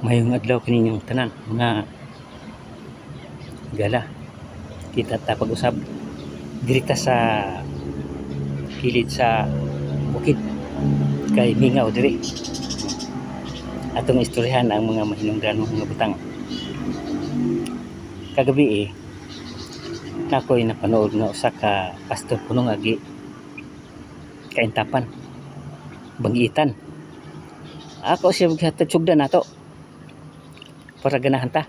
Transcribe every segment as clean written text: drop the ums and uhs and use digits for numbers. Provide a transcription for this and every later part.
Mayong adlaw kaninyong tanan mga gala. Kita ta pag-usab diri ta sa kilid sa bukid kay mingaw diri. Atong istoryahan ang mga mahinungdanong mga butang. Kagabi nakoy napanood nga usa ka pastor kuno nga kaintapan bangitan. Ako siya maghatag sugdan nato para ganahan ta.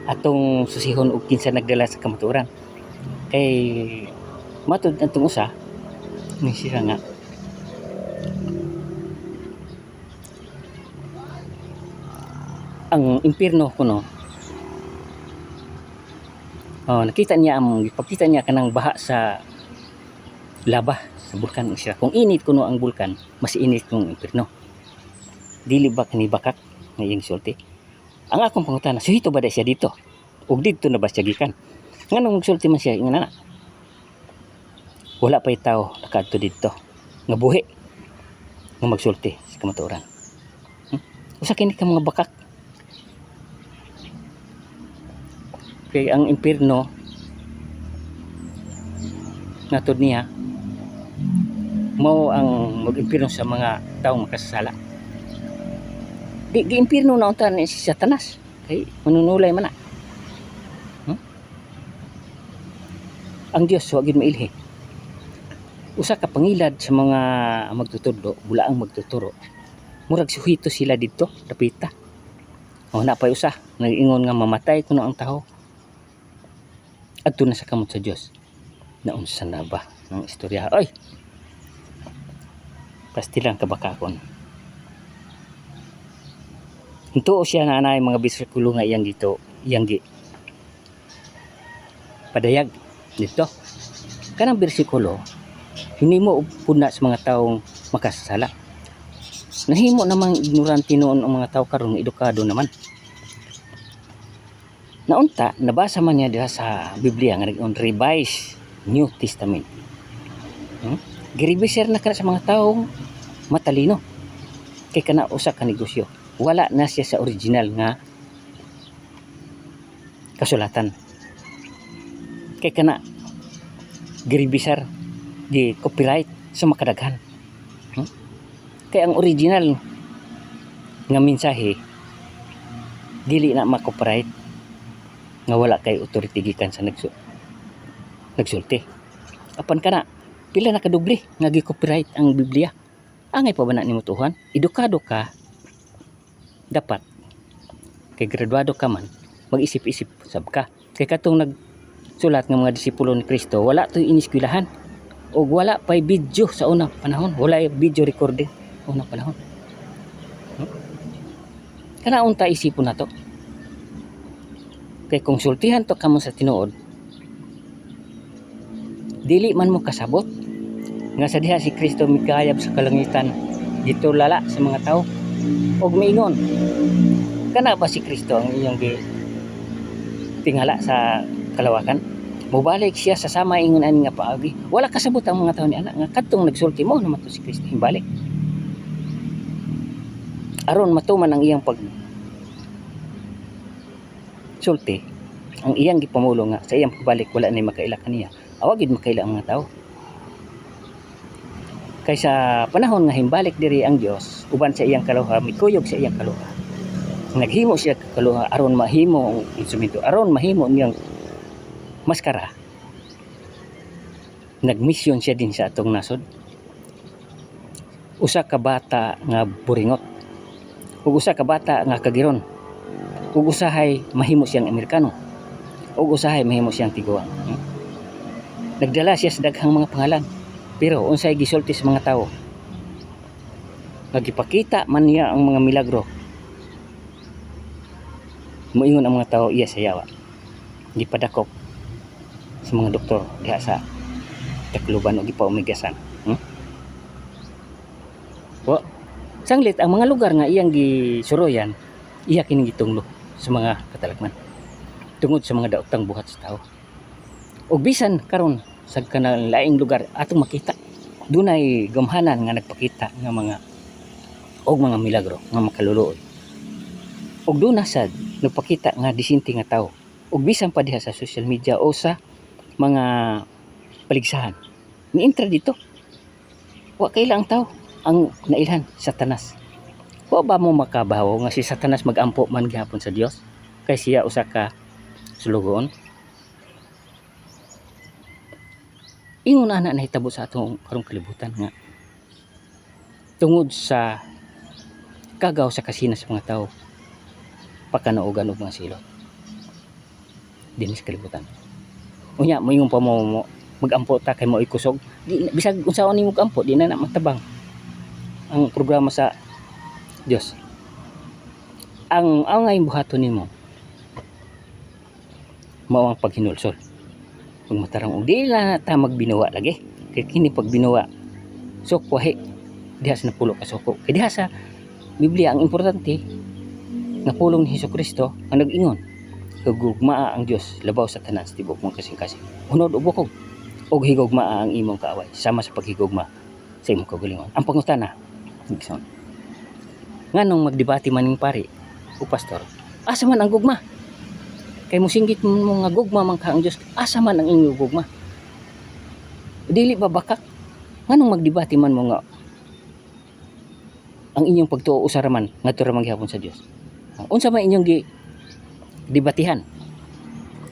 Atong susihon og kinsa nagdala sa kamatuoran. Kay matud atong usa ni siya nga ang impierno kuno. Nakita niya ipakita niya kanang baha sa laba sa bulkan siya. Kung init kuno ang bulkan, mas init kung impierno. Dili ba kani bakak nga iyang sulti? Ang akong pangutana, suhito ba siya dito? Ug dito na ba siya gikan? Nganong magsulti man siya ingana? Wala pa'y tao nakadto dito nga buhi nga magsulti sa kamatuoran. Usa kini ka mga bakak. Kay ang impierno natod niya mao ang mag-impierno sa mga taong makasasala. Gi-impierno na unta ni si Satanas kay manunulay man na. Ang Dios wa gid mailhi. Usa ka pangilad sa mga magtutudlo, bulaang magtuturo. Murag suhito sila didto, dapita. Na pay usa nag-ingon nga mamatay kuno ang tawo. Adto na sa kamot sa Dios. Naunsa na ba ang istorya? Oy. Pastilang kabakakon. Hintuo siya na anay mga bersikulo nga iyang dito, iyang padayag dito. Kanang bersikulo hinimo og puna sa mga taong makasasala. Nahimo namang ignorante noon ang mga tao karon edukado naman. Naunta nabasa man niya diha sa Biblia nga nag-on Revised New Testament. Gireviser na kana sa mga taong matalino. Kay kana usa ka negosyo. Wala na siya sa original nga kasulatan. Kay kana girevisar, gi-copyright sa makadaghan. Kay ang original nga mensahe dili na ma-copyright nga wala kay authority gikan sa nagsulti. Apan kana pila na kadubli nga gi-copyright ang Biblia. Angay pa ba na nimo tuhan? Edukado ka dapat kay graduado ka man mag-isip-isip sab ka. Kay katong nagsulat nga mga disipulo ni Kristo wala toy iniskwelahan o wala pay video sa unang panahon, wala video recording unang panahon. Kana unta isipon nato. Kay konsultihan to kamo sa tinuod dili man mo kasabot nga sa diha si Kristo mikayab sa kalangitan dito lala sa mga tao og miingon kana ba si Kristo ang iyong tingala sa kalawakan mobalik siya sa sama ingon ani nga paagi wala kasabot ang mga tao ni ana nga kadtong nagsulti mo naman to si Kristo himbalik aron matuman ang iyang pag sulti ang iyang gipamulo nga sa iyang pagbalik wala na makaila kaniya awagid makaila ang mga tao kaysa panahon nga himbalik diri ang Dios uban sa iyang kaluha mikuyog sa iyang kaluha naghimo siya kaluha aron mahimo ang instrumento aron mahimo niyang maskara nagmisyon siya din sa atong nasod usa ka bata nga buringot ug usa ka bata nga kagiron ug usahay mahimo siyang Amerikano ug usahay mahimo siyang tiguang nagdala siya sa daghang mga pangalan pero unsay gisulti sa mga tao nagipakita man niya ang mga milagro moingon ang mga tao iya sayawa gipadakop sa mga doktor diha sa Tacloban o gipaumigasan sanglit ang mga lugar nga iyang gisuroyan iya kining gitunglo sa mga katalagman tungod sa mga daotang buhat sa tao ug bisan karon sa kanang laing lugar atong makita dunay gamhanan nga nagpakita nga mga og mga milagro nga makaluluoy. Og doon na sad nagpakita nga disinti nga tao. Og bisan pa diha sa social media o sa mga paligsahan. Niintra dito. Wa kailang tao ang nailhan Satanas. Wa ba mo makabahaw nga si Satanas magampo man gihapon sa Dios kay siya usa ka sulugon? Ingon ana nahitabo sa atong karong kalibutan nga tungod sa kagaw sa kasina sa mga tao pagkanaugan og mga silot dinhi sa kalibutan. Unya moingon pa mo magampo ta kay mo ikusog di bisag unsaon nimo gampo di na matabang ang programa sa Dios. Ang angay buhaton nimo mao ang paghinulsol. Kung matarang og di na ta magbinuwa lagi kay kini pagbinuwa sukwahi diha sa napulo ka suko. Kay diha sa Biblia ang importante nga pulong ni Hesukristo ang nag-ingon higugmaa ang Dios labaw sa tanan sa tibok mong kasing-kasing. Unod ug bukog og higugmaa ang imong kaaway sama sa paghigugma sa imong kaugalingon. Ang pangutana Nixon. Nganong magdebate maning pari o pastor? Asa man ang gugma? Kay musinggit mo nga gugma man ka ang Dios. Asa man ang inyong gugma? Dili ba bakak? Nganong magdebate man mo nga ang inyong pagtuo usaraman ngadto ra man gihapon sa Dios? Unsa man inyong debatihan?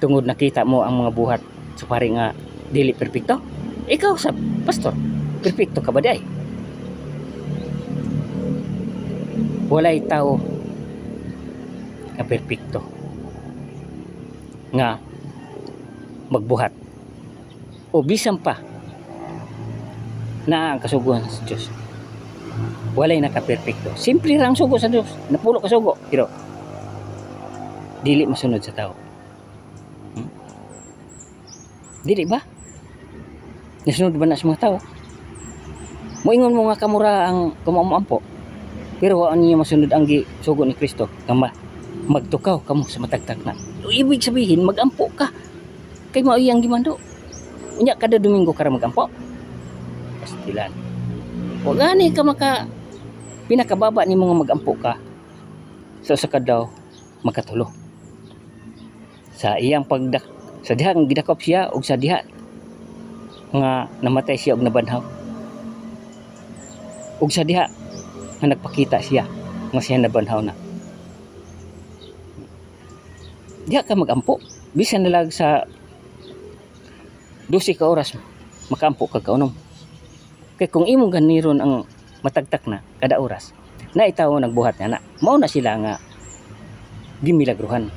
Tungod nakita mo ang mga buhat sa pari nga dili perpekto? Ikaw sa pastor, perpekto ka ba day? Walay tao nga perpekto nga magbuhat o bisan pa na ang kasuguan sa Diyos. Walay nakaperpekto. Simple lang sugo sa Diyos. Napulo ka sugo. Pero dili masunod sa tao. Dili ba? Nasunod ba na sa mga tao? Moingon mo nga kamura ang kumamampo. Pero wa niya masunod ang sugo ni Kristo. Nga magtukaw kamo sa matagtag na. Ibig sabihin magampo ka. Kay mao iyang gimando. Unya kada Domingo ka ra magampo. Pastilan. Wa gani ka maka pinakababa nimo nga magampo ka. Sa usa ka daw makatulo. Sa iyang sa diha nga gidakop siya og sa diha nga namatay siya og nabanhaw. Og sa diha nga nagpakita siya nga siya nabanhaw na. Diha ka magampo. Bisan nalag sa 12 ka oras makampo ka kaunom. Kay kung imong ganiron ang matagtak na kada oras, na itaw nagbuhat na mao na sila nga gimilagruhan.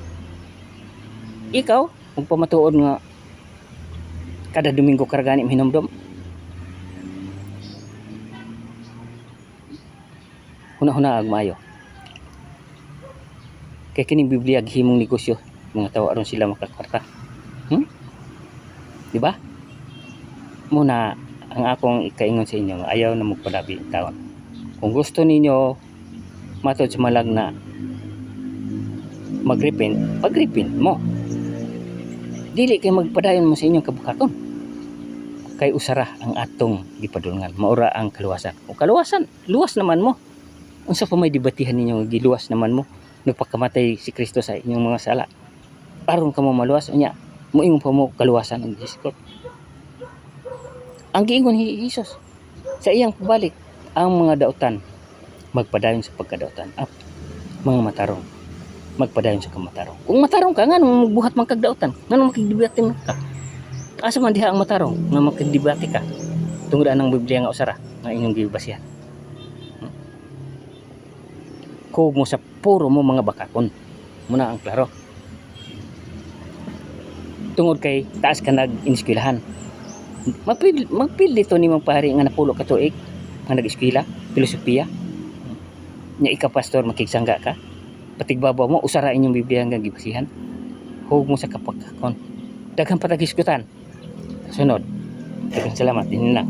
Ikaw, kung pamatuod nga kada Domingo ka gani hinomdom, huna-huna ag maayo. Kay kining Biblia gihimong negosyo, mga tao aron sila makakwarta. Di ba? Muna ang akong ikaingon sa inyo, ayaw na magpalabi ang taon. Kung gusto ninyo matod sa malag na mag-repent mo. Dili kay magpadayon mo sa inyong kabukakon. Kay usara ang atong gipadulngan, maura ang kaluwasan. O kaluwasan, luwas naman mo. Unsa pa may debatihan ninyo giluwas naman mo? Nagpakamatay si Kristo sa inyong mga sala. Aron ka mo maluwas, unya moingon pa mo kaluwasan ang Dios. Ang giingon ni Jesus sa iyang pabalik, ang mga dautan magpadayon sa pagkadautan. Mga matarong magpadayon sa kamatarong. Kung matarong ka, nganong magbuhat man kag dautan? Nganong makigdebate ka? Asa man diha ang matarong nga makigdebate ka? Tungod anang Biblia nga usara nga inyong gibasihan. Kog mo sa puro mo mga bakakon. Muna ang klaro. Tungod kay taas ka nag-iniskwelahan. Magpil dito ni mong pari nga napulo ka tuig nga nag-eskwela, filosofiya. Nya ikaw pastor makigsangga ka. Patigbabaw mo usara inyong Biblia nga gibasihan. Hug mo sa kapagkakon. Daghang patagisgutan. Sunod. Daghang salamat din lang.